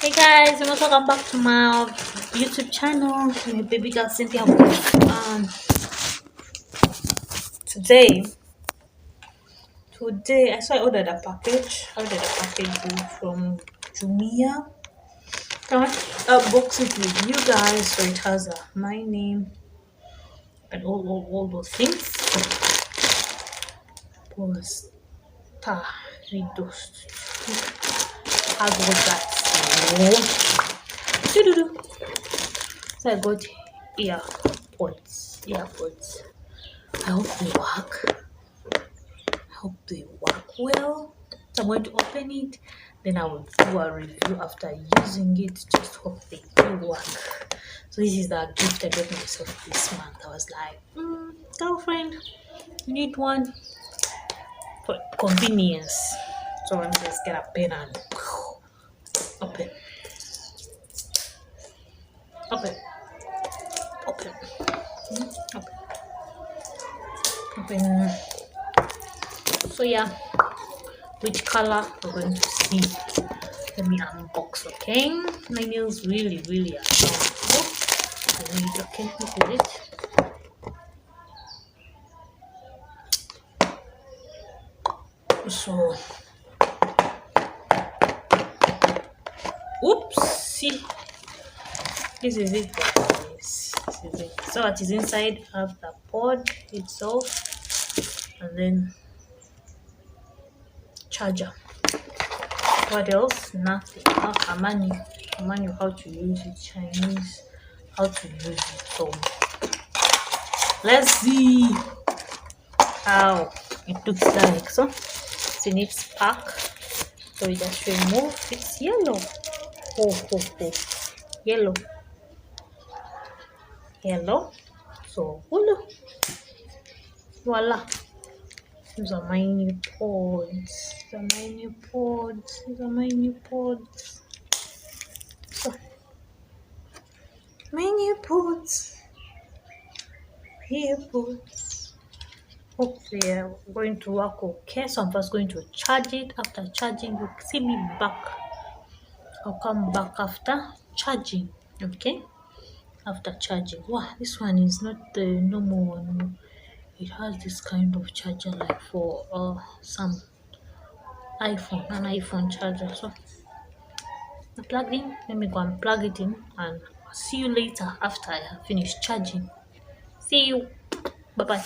Hey guys, and welcome back to my YouTube channel. I'm your baby girl Cynthia. Today, I ordered a package. I ordered a package from Jumia. I want to unbox it with you guys, so it has my name and all those things. Posta reduced. Has all that. So I got earpods. I hope they work. I hope they work well. So I'm going to open it, then I will do a review after using it. Just hope they do work. So this is the gift I got myself this month. I was like, girlfriend, you need one for convenience. So let me just get a pen and open. Open. Open. Open. Open. So yeah, which color we're going to see. Let me unbox, okay? My nails really are long. I need okay with it. So oops, see, this is it guys. This is it. So it is inside of the pod itself, and then charger. What else? Nothing. A manual how to use it, Chinese how to use it. So let's see how it looks like. So it's in its pack, so we just remove. It's yellow. Yellow. So voila. These are my new pods. So my new pods. Earpods. Hope they are going to work okay. So I'm first going to charge it. After charging, you'll see me back. I'll come back after charging. Okay. After charging. Wow, this one is not the normal one. It has this kind of charger like for some an iPhone charger. So I plugged in. Let me go and plug it in, and I'll see you later after I have finished charging. See you. Bye bye.